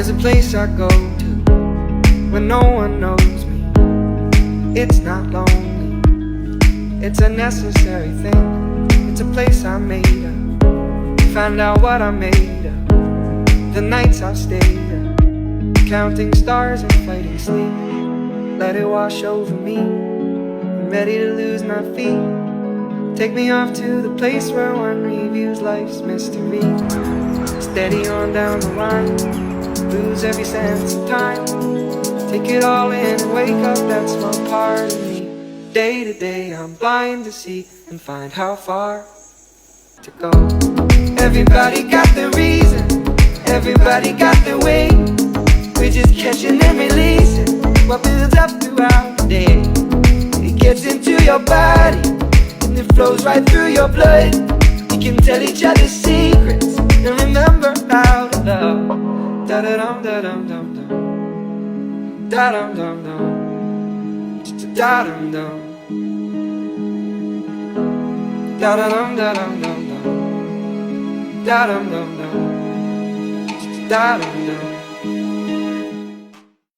There's a place I go to when no one knows me. It's not lonely, it's a necessary thing. It's a place I made up, find out what I made of. The nights I've stayed up, counting stars and fighting sleep. Let it wash over me, I'm ready to lose my feet. Take me off to the place where one reviews life's mystery. Steady on down the line, lose every sense of time. Take it all in and wake up that small part of me. Day to day I'm blind to see and find how far to go. Everybody got their reason, everybody got their way. We're just catching and releasing what builds up throughout the day. It gets into your body and it flows right through your blood. We can tell each other secrets and remember how to love. Da-da-dum, da-dum, dum, dum. Da-dum, dum, dum. Da-dum, dum. Da-da-dum, da-dum, dum, dum. Da-dum, dum, dum. Da-dum, dum.